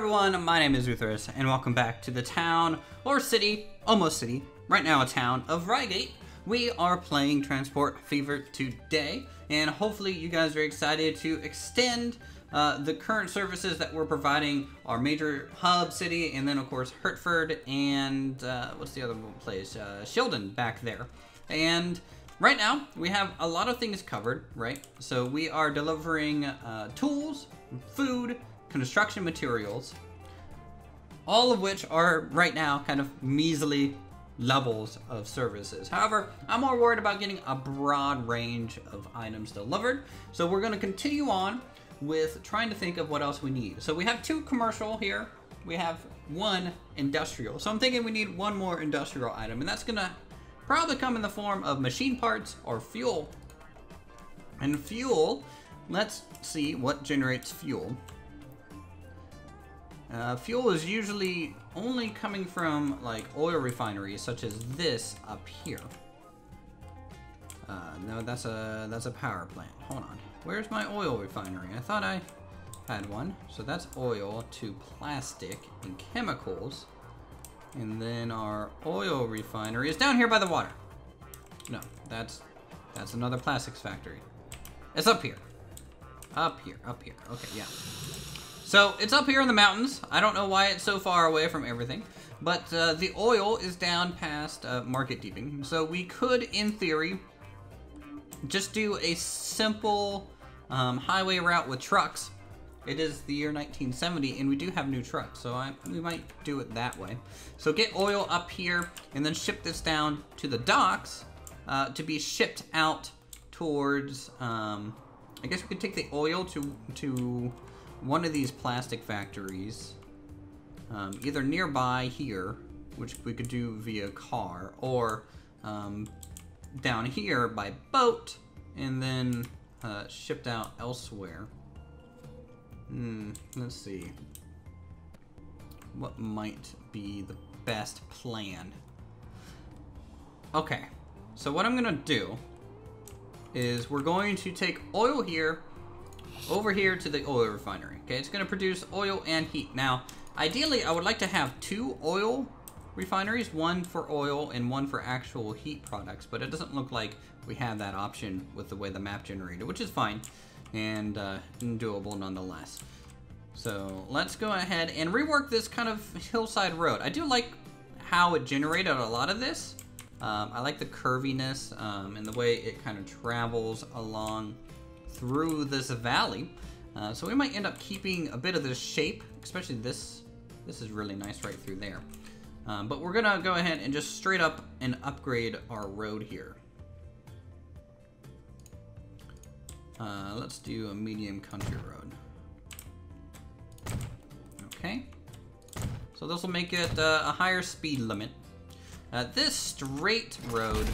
everyone, my name is Uthris, and welcome back to the town, or city, almost city, right now a town of Reigate. We are playing Transport Fever today, and hopefully you guys are excited to extend the current services that we're providing our major hub city, and then of course Hertford, and what's the other place? Shildon back there. And right now, we have a lot of things covered, right? So we are delivering tools, food, construction materials, all of which are right now kind of measly levels of services. However, I'm more worried about getting a broad range of items delivered. So we're going to continue on with trying to think of what else we need. So we have 2 commercial here. We have 1 industrial. So I'm thinking we need 1 more industrial item, and that's going to probably come in the form of machine parts or fuel. And fuel, let's see what generates fuel. Fuel is usually only coming from like oil refineries such as this up here. No, that's a power plant. Hold on. Where's my oil refinery? I thought I had one. So that's oil to plastic and chemicals. And then our oil refinery is down here by the water. No, that's another plastics factory. It's up here. Up here. Okay, yeah. So it's up here in the mountains. I don't know why it's so far away from everything, but the oil is down past Market Deeping. So we could, in theory, just do a simple highway route with trucks. It is the year 1970, and we do have new trucks, so we might do it that way. So get oil up here, and then ship this down to the docks to be shipped out towards. I guess we could take the oil to one of these plastic factories, either nearby here, which we could do via car, or down here by boat, and then shipped out elsewhere. Let's see. What might be the best plan? Okay, so what I'm gonna do is we're going to take oil here, over here to the oil refinery. Okay, it's gonna produce oil and heat. Now, ideally, I would like to have 2 oil refineries, 1 for oil and 1 for actual heat products, but it doesn't look like we have that option with the way the map generated, which is fine. And doable nonetheless. So let's go ahead and rework this kind of hillside road. I do like how it generated a lot of this. I like the curviness and the way it kind of travels along through this valley. So we might end up keeping a bit of this shape, especially this. This is really nice right through there. But we're gonna go ahead and just straight up and upgrade our road here. Let's do a medium country road. Okay. So this will make it a higher speed limit. This straight road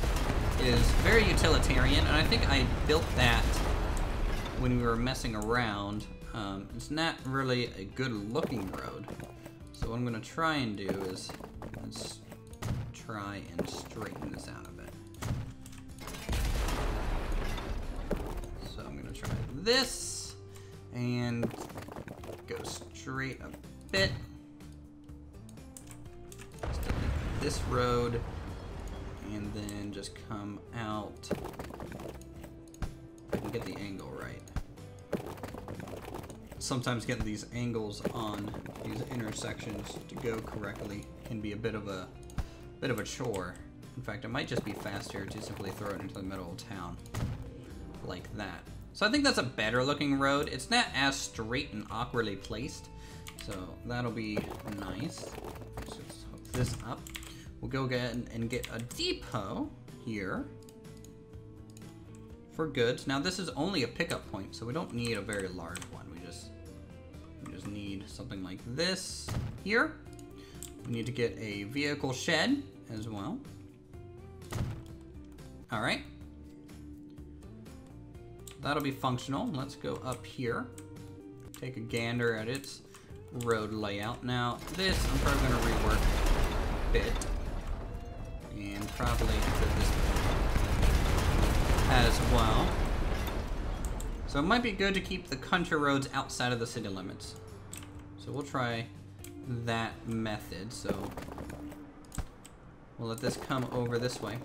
is very utilitarian, and I think I built that when we were messing around. It's not really a good looking road. So what I'm gonna try and do is, let's try and straighten this out a bit. Try this and go straight a bit. Just delete this road and then just come out. If I can get the angle right. Sometimes getting these angles on these intersections to go correctly can be a bit of a chore. In fact, it might just be faster to simply throw it into the middle of town like that. So I think that's a better looking road. It's not as straight and awkwardly placed. So that'll be nice. Let's just hook this up. We'll go ahead and get a depot here for goods. Now this is only a pickup point, so we don't need a very large one. We just need something like this here. We need to get a vehicle shed as well. All right. That'll be functional. Let's go up here. Take a gander at its road layout. Now, this I'm probably going to rework a bit. And probably to this as well. So it might be good to keep the country roads outside of the city limits. So we'll try that method, so we'll let this come over this way.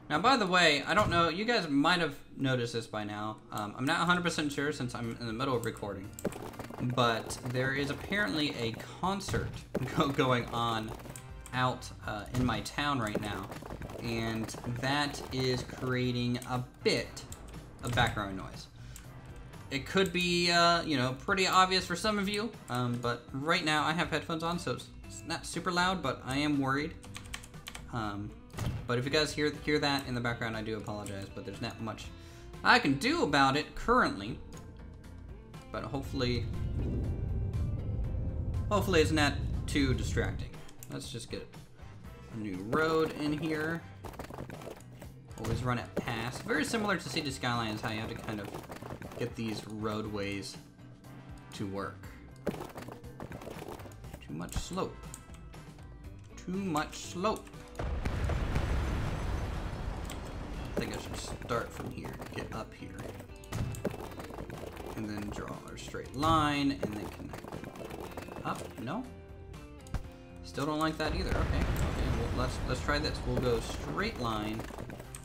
Now, by the way, I don't know, you guys might have noticed this by now. I'm not 100% sure since I'm in the middle of recording, but there is apparently a concert going on out in my town right now, and that is creating a bit of background noise. It could be, you know, pretty obvious for some of you, but right now I have headphones on, so it's not super loud, but I am worried. But if you guys hear that in the background, I do apologize, but there's not much I can do about it currently. But hopefully it's not too distracting. Let's just get a new road in here. Always run it past. Very similar to City Skylines, how you have to kind of get these roadways to work. Too much slope. Too much slope. I think I should start from here, get up here, and then draw our straight line, and then connect up. No? Still don't like that either. Okay, well, let's try this. We'll go straight line,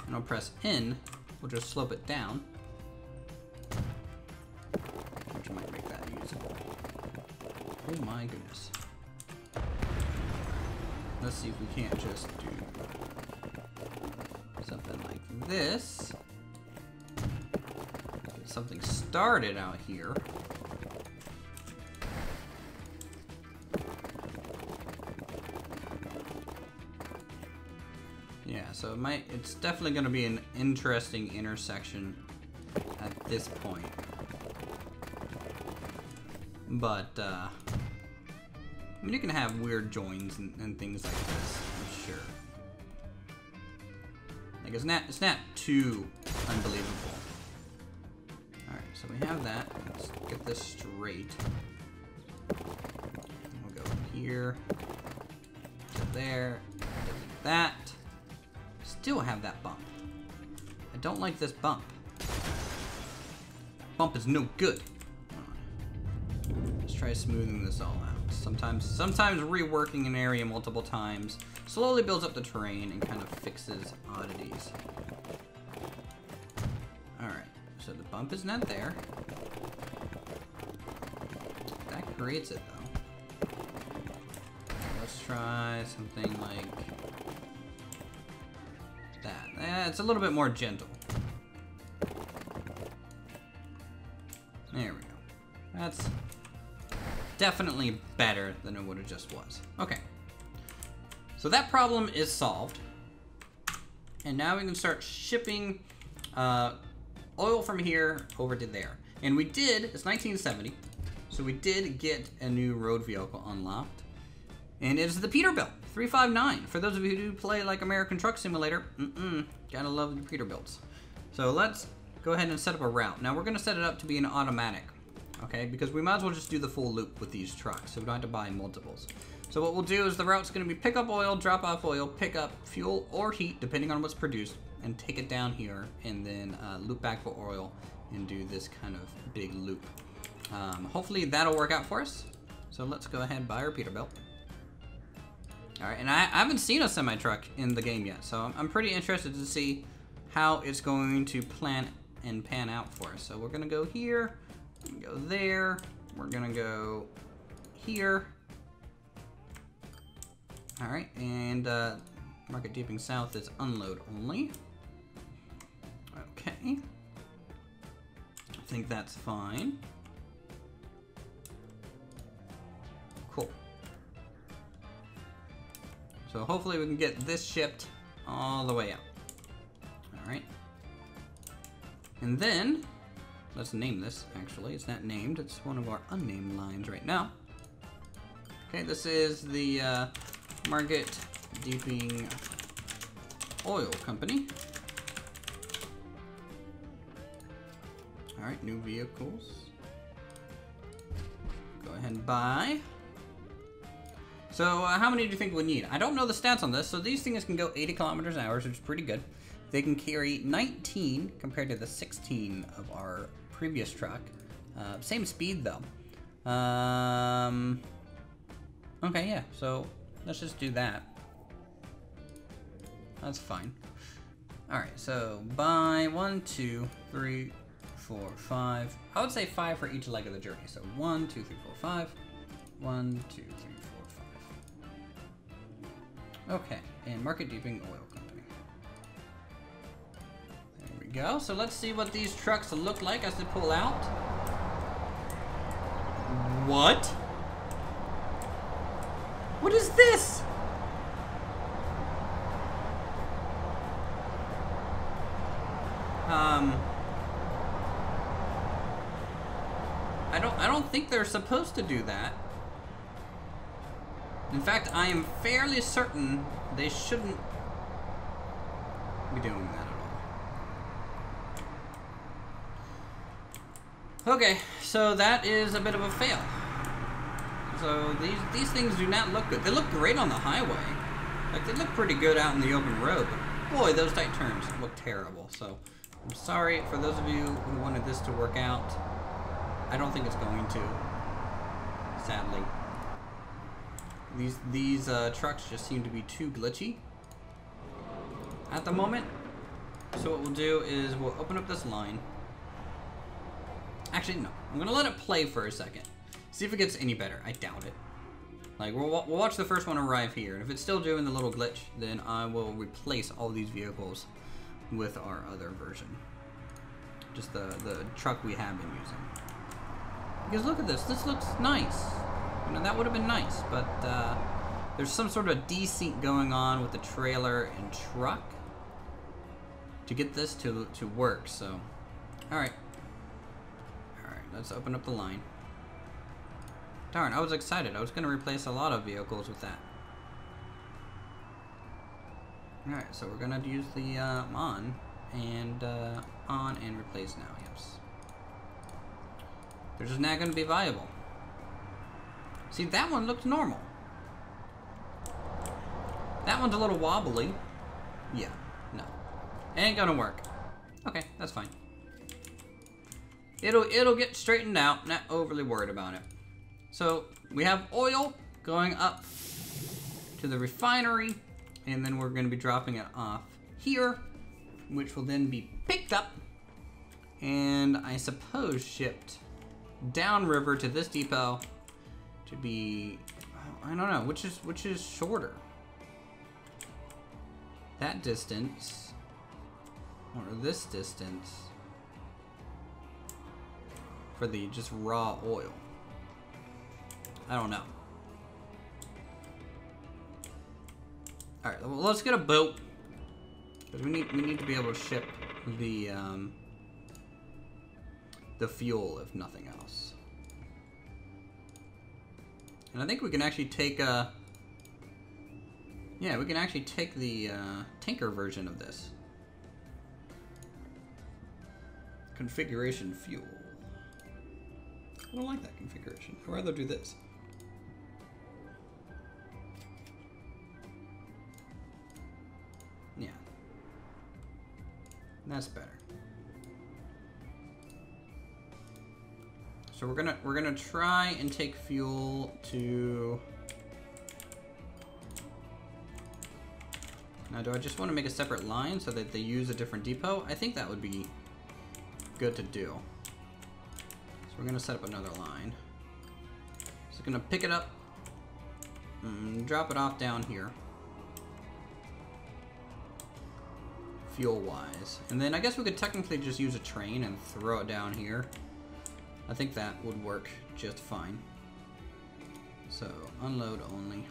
and I'll press N. We'll just slope it down, which might make that usable. Oh my goodness. Let's see if we can't just do something like this. Get something started out here. Yeah, so it's definitely going to be an interesting intersection at this point. But, I mean, you can have weird joins and things like this, I'm sure. Like, it's not too unbelievable. Alright, so we have that. Let's get this straight. We'll go here, to there, delete that. Still have that bump. I don't like this bump. Bump is no good. Let's try smoothing this all out. Sometimes reworking an area multiple times slowly builds up the terrain and kind of fixes oddities. Alright, so the bump is not there. That creates it though. Let's try something like that. It's a little bit more gentle. There we go. That's definitely better than what it just was. Okay. So that problem is solved. And now we can start shipping oil from here over to there. And we did, it's 1970, so we did get a new road vehicle unlocked. And it's the Peterbilt 359. For those of you who do play like American Truck Simulator, gotta love the Peterbilts. So let's go ahead and set up a route. Now we're gonna set it up to be an automatic, okay? Because we might as well just do the full loop with these trucks, so we don't have to buy multiples. So what we'll do is the route's gonna be pick up oil, drop off oil, pick up fuel or heat, depending on what's produced, and take it down here, and then loop back for oil and do this kind of big loop. Hopefully that'll work out for us. So let's go ahead and buy our Peterbilt. All right, and I haven't seen a semi-truck in the game yet, so I'm pretty interested to see how it's going to pan out for us. So we're gonna go here, go there, we're gonna go here. All right, and Market Deeping South is unload only. Okay, I think that's fine. Cool. So hopefully we can get this shipped all the way out. All right. And then, let's name this, actually. It's not named, it's one of our unnamed lines right now. Okay, this is the Market Deeping Oil Company. All right, new vehicles. Go ahead and buy. So how many do you think we need? I don't know the stats on this. So these things can go 80 kilometers an hour, which is pretty good. They can carry 19 compared to the 16 of our previous truck. Same speed though. Okay, yeah, so let's just do that. That's fine. Alright, so buy 1, 2, 3, 4, 5. I would say 5 for each leg of the journey. So 1, 2, 3, 4, 5. 1, 2, 3, 4, 5. Okay, and Market Deeping Oil Company. There we go. So let's see what these trucks look like as they pull out. What? What is this? I don't think they're supposed to do that. In fact, I am fairly certain they shouldn't be doing that at all. Okay, so that is a bit of a fail. So these things do not look good. They look great on the highway. Like, they look pretty good out in the open road, but boy, those tight turns look terrible. So I'm sorry for those of you who wanted this to work out. I don't think it's going to, sadly. These trucks just seem to be too glitchy at the moment. So what we'll do is we'll open up this line. Actually, no. I'm gonna let it play for a second. See if it gets any better. I doubt it. Like, we'll watch the first one arrive here, and if it's still doing the little glitch, then I will replace all these vehicles with our other version. Just the truck we have been using. Because look at this. This looks nice. You know, that would have been nice, but there's some sort of desync going on with the trailer and truck to get this to work. So, all right, let's open up the line. Darn, I was excited. I was going to replace a lot of vehicles with that. All right, so we're going to use the on and replace now. Yes, they're just not going to be viable. See, that one looks normal. That one's a little wobbly. Yeah, no. It ain't gonna work. Okay, that's fine. It'll get straightened out. Not overly worried about it. So, we have oil going up to the refinery, and then we're gonna be dropping it off here, which will then be picked up and I suppose shipped downriver to this depot to be, I don't know, which is shorter, that distance or this distance for the just raw oil. I don't know. All right, well, let's get a boat because we need to be able to ship the fuel if nothing else. And I think we can actually take yeah, we can actually take the tanker version of this. Configuration fuel. I don't like that configuration. I'd rather do this. Yeah. That's better. So we're gonna try and take fuel to. Now, do I just want to make a separate line so that they use a different depot? I think that would be good to do. So we're gonna set up another line. So gonna pick it up, drop it off down here, fuel-wise, and then I guess we could technically just use a train and throw it down here. I think that would work just fine. So, unload only.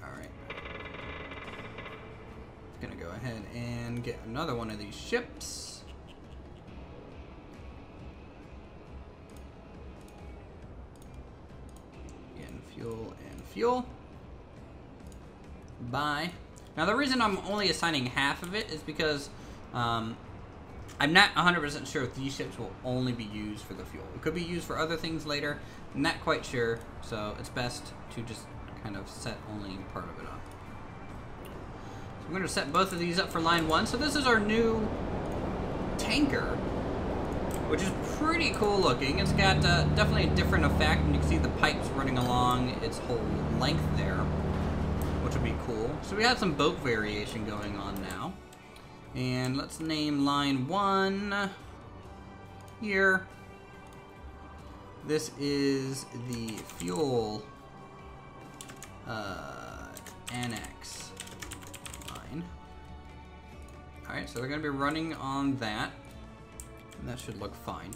Alright. Gonna go ahead and get another one of these ships. Again, fuel and fuel. Buy. Now, the reason I'm only assigning half of it is because I'm not 100% sure if these ships will only be used for the fuel. It could be used for other things later. I'm not quite sure, so it's best to just kind of set only part of it up. So I'm going to set both of these up for line 1. So this is our new tanker. which is pretty cool looking. It's got definitely a different effect, and you can see the pipes running along its whole length there, which would be cool. So we have some boat variation going on now. And let's name line 1 here. This is the fuel annex line. Alright, so they're going to be running on that. And that should look fine.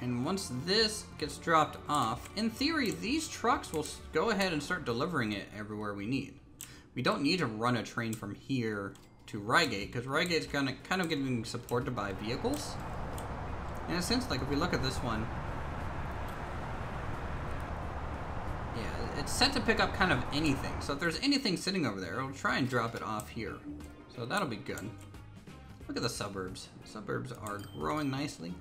And once this gets dropped off, in theory, these trucks will go ahead and start delivering it everywhere we need. We don't need to run a train from here to Reigate, because Reigate's kind of getting supported by vehicles. In a sense, like if we look at this one, yeah, it's set to pick up kind of anything. So if there's anything sitting over there, it'll try and drop it off here. So that'll be good. Look at the suburbs. Suburbs are growing nicely.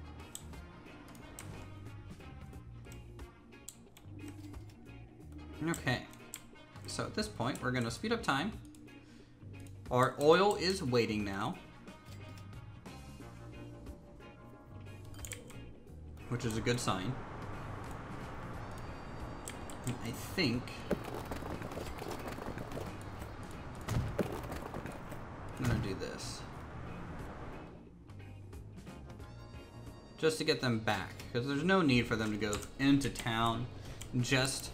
Okay. So at this point, we're going to speed up time. Our oil is waiting now, which is a good sign. And I think I'm going to do this just to get them back, because there's no need for them to go into town just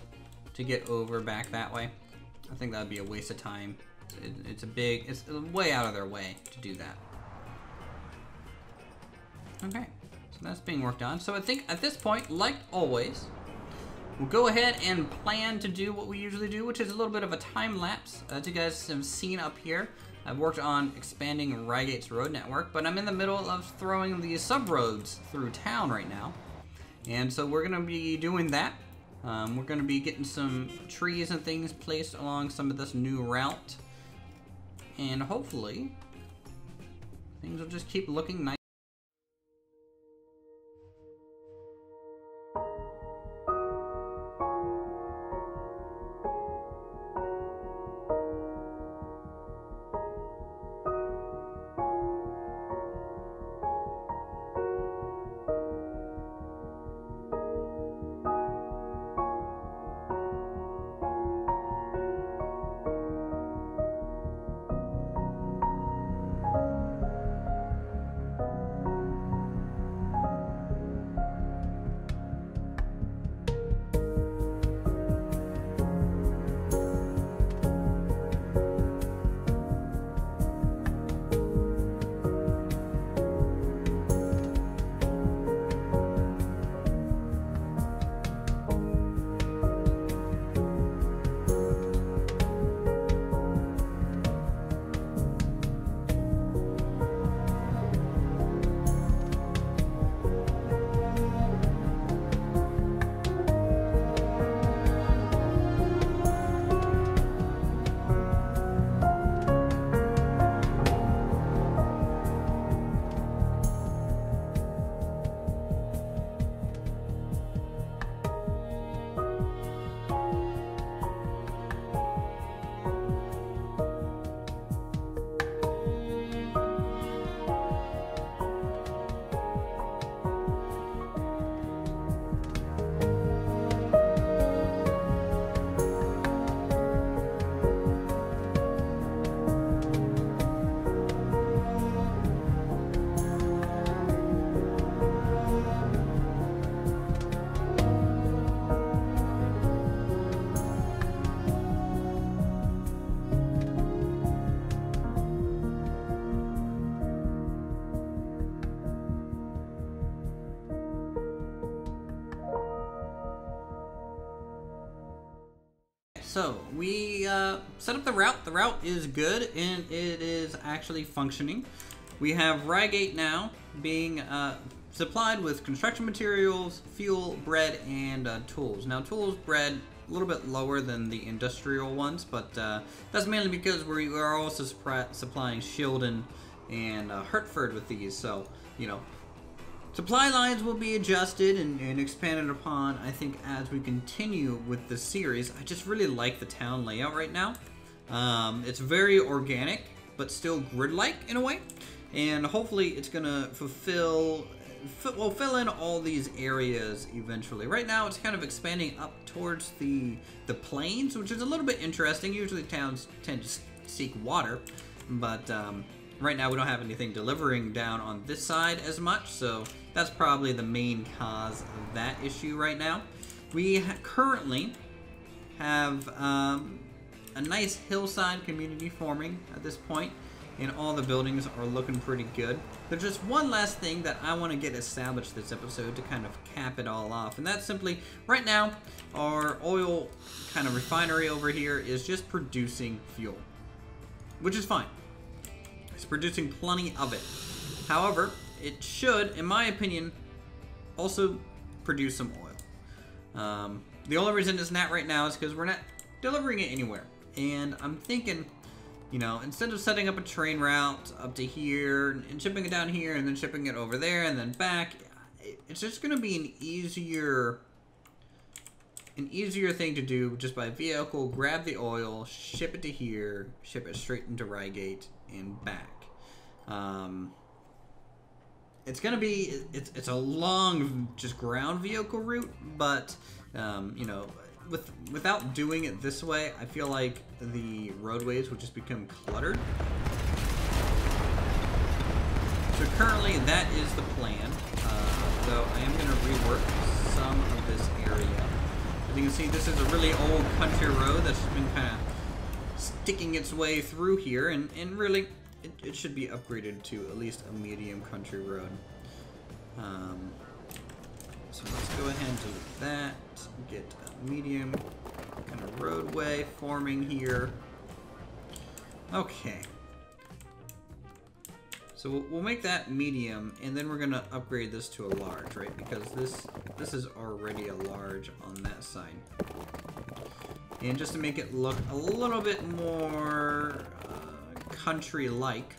to get over back that way. I think that would be a waste of time. It's way out of their way to do that. Okay, so that's being worked on. So I think at this point, like always, we'll go ahead and plan to do what we usually do, which is a little bit of a time lapse. As you guys have seen up here, I've worked on expanding Reigate's road network, but I'm in the middle of throwing the sub-roads through town right now. And so we're gonna be doing that. We're going to be getting some trees and things placed along some of this new route. And hopefully, things will just keep looking nice. So we set up the route. The route is good and it is actually functioning. We have Reigate now being supplied with construction materials, fuel, bread, and tools. Now tools, bread, a little bit lower than the industrial ones, but that's mainly because we are also supplying Shildon and Hertford with these. So, you know, supply lines will be adjusted and expanded upon, I think, as we continue with the series. I just really like the town layout right now. It's very organic, but still grid-like in a way. And hopefully it's gonna fill in all these areas eventually. Right now it's kind of expanding up towards the plains, which is a little bit interesting. Usually towns tend to seek water, but right now we don't have anything delivering down on this side as much, so that's probably the main cause of that issue right now. We currently have a nice hillside community forming at this point, and all the buildings are looking pretty good. There's just one last thing that I want to get established this episode to kind of cap it all off, and that's simply, right now, our oil kind of refinery over here is just producing fuel, which is fine. It's producing plenty of it. However, it should, in my opinion, also produce some oil. The only reason it's not right now is because we're not delivering it anywhere. And I'm thinking, you know, instead of setting up a train route up to here and shipping it down here and then shipping it over there and then back, it's just going to be an easier thing to do just by vehicle. Grab the oil, ship it to here, ship it straight into Reigate and back. It's gonna be it's a long just ground vehicle route, but you know, without doing it this way, I feel like the roadways would just become cluttered. So currently that is the plan, though I am gonna rework some of this area. As you can see, this is a really old country road that's been kind of sticking its way through here, and really it should be upgraded to at least a medium country road. So let's go ahead and do that. Get a medium kind of roadway forming here. Okay. So we'll make that medium, and then we're gonna upgrade this to a large, right? Because this is already a large on that side. And just to make it look a little bit more country-like,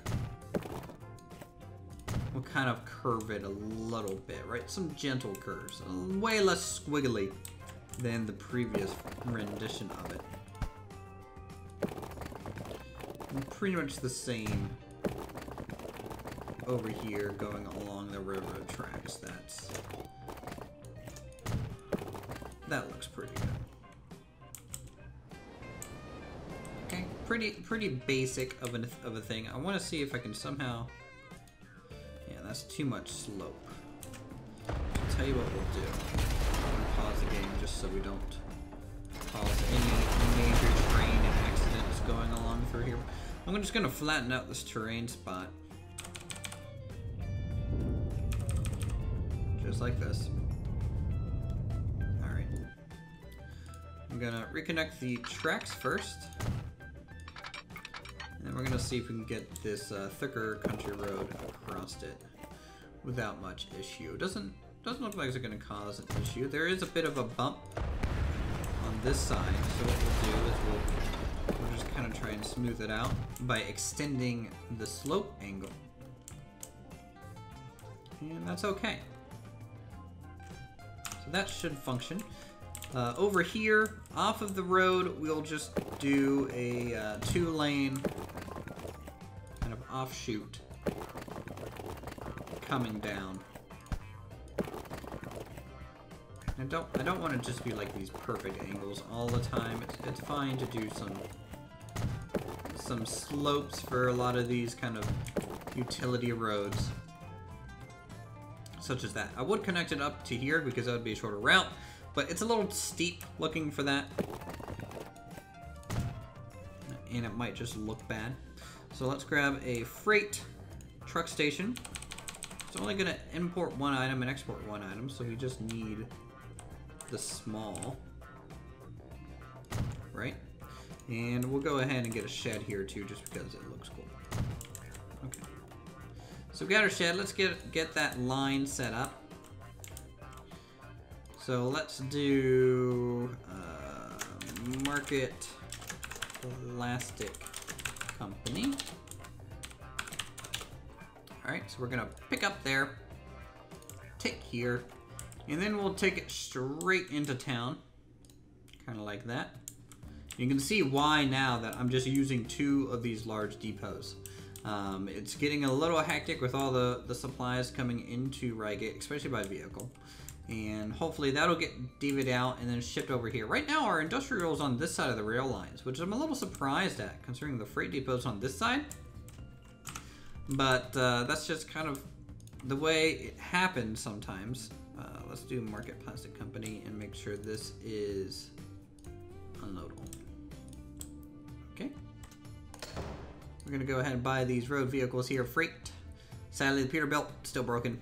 we'll kind of curve it a little bit, right? Some gentle curves, way less squiggly than the previous rendition of it. And pretty much the same over here going along the railroad tracks. That looks pretty good. Okay, pretty basic of a thing. I want to see if I can somehow. Yeah, that's too much slope. I'll tell you what we'll do. I'm gonna pause the game just so we don't cause any major train accidents going along through here. I'm just gonna flatten out this terrain spot. Just like this. Alright. I'm gonna reconnect the tracks first. And we're gonna see if we can get this thicker country road across it without much issue. Doesn't look like it's gonna cause an issue. There is a bit of a bump on this side, so what we'll do is we'll just kind of try and smooth it out by extending the slope angle. And that's okay. So that should function. Over here, off of the road, we'll just do a 2-lane kind of offshoot coming down. I don't want to just be like these perfect angles all the time. It's fine to do some slopes for a lot of these kind of utility roads, such as that. I would connect it up to here because that would be a shorter route, but it's a little steep looking for that, and it might just look bad. So let's grab a freight truck station. It's only going to import one item and export one item, so we just need the small, right? And we'll go ahead and get a shed here too, just because it looks cool. Okay. So we got our shed. Let's get that line set up. So let's do Market Plastic Company. Alright, so we're gonna pick up there, take here, and then we'll take it straight into town. Kind of like that. You can see why now that I'm just using 2 of these large depots. It's getting a little hectic with all the supplies coming into Reigate, especially by vehicle. And hopefully that'll get divvied out and then shipped over here. Right now our industrial is on this side of the rail lines, which I'm a little surprised at, considering the freight depot's on this side. But that's just kind of the way it happens sometimes. Let's do Market Plastic Company and make sure this is unloadable. Okay. We're gonna go ahead and buy these road vehicles here, freight. Sadly, the Peterbilt still broken.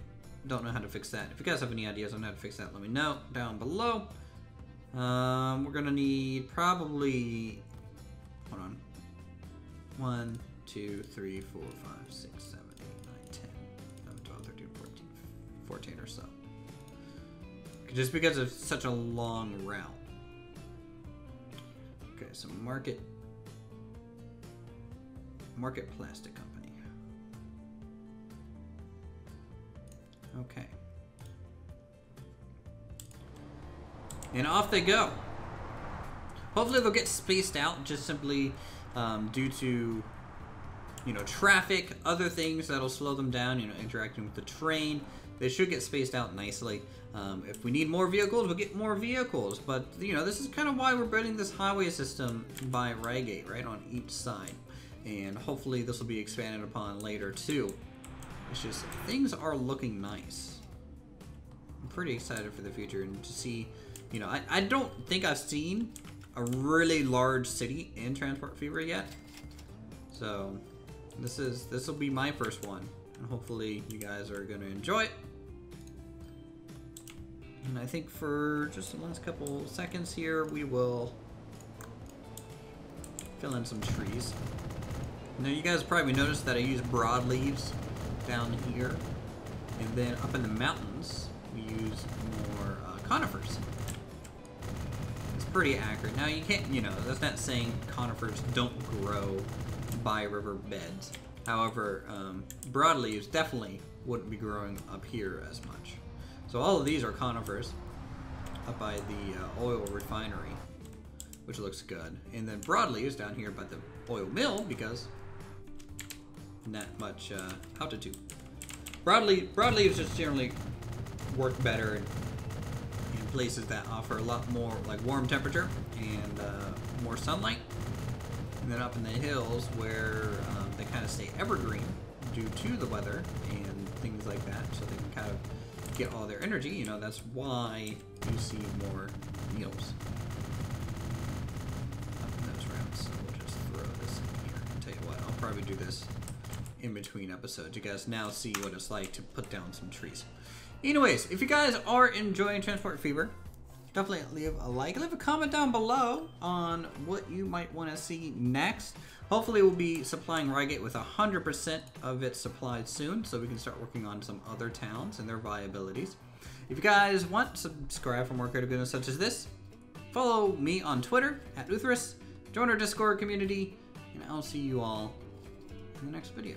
Don't know how to fix that. If you guys have any ideas on how to fix that, let me know down below. We're gonna need probably, hold on, 1, 2, 3, 4, 5, 6, 7, 8, 9, 10, 11, 12, 13, 14 or so. Just because of such a long route. Okay, so Market Plastic Company. Okay. And off they go. Hopefully they'll get spaced out just simply due to, you know, traffic, other things that'll slow them down, you know, interacting with the train. They should get spaced out nicely. If we need more vehicles, we'll get more vehicles. But, you know, this is kind of why we're building this highway system by Reigate, right, on each side. And hopefully this will be expanded upon later, too. It's just, things are looking nice. I'm pretty excited for the future and to see, you know, I don't think I've seen a really large city in Transport Fever yet. So, this will be my first one. And hopefully you guys are going to enjoy it. And I think for just the last couple seconds here, we will fill in some trees. Now you guys probably noticed that I use broadleaves down here, and then up in the mountains we use more conifers. It's pretty accurate. Now you can't, you know, that's not saying conifers don't grow by river beds. However, broadleaves definitely wouldn't be growing up here as much. So all of these are conifers up by the oil refinery, which looks good, and then broadleaves down here by the oil mill because not much altitude. Broadleaves just generally work better in places that offer a lot more like warm temperature and more sunlight. And then up in the hills where they kind of stay evergreen due to the weather and things like that, so they can kind of get all their energy. You know, that's why you see more meals up in those routes. So we'll just throw this in here. I'll tell you what, I'll probably do this in between episodes. You guys now see what it's like to put down some trees. Anyways, if you guys are enjoying Transport Fever, definitely leave a like, leave a comment down below on what you might want to see next. Hopefully we'll be supplying Reigate with 100% of its supplies soon, so we can start working on some other towns and their viabilities. If you guys want, subscribe for more creative goodness such as this. Follow me on Twitter @Uthris. Join our Discord community, and I'll see you all in the next video.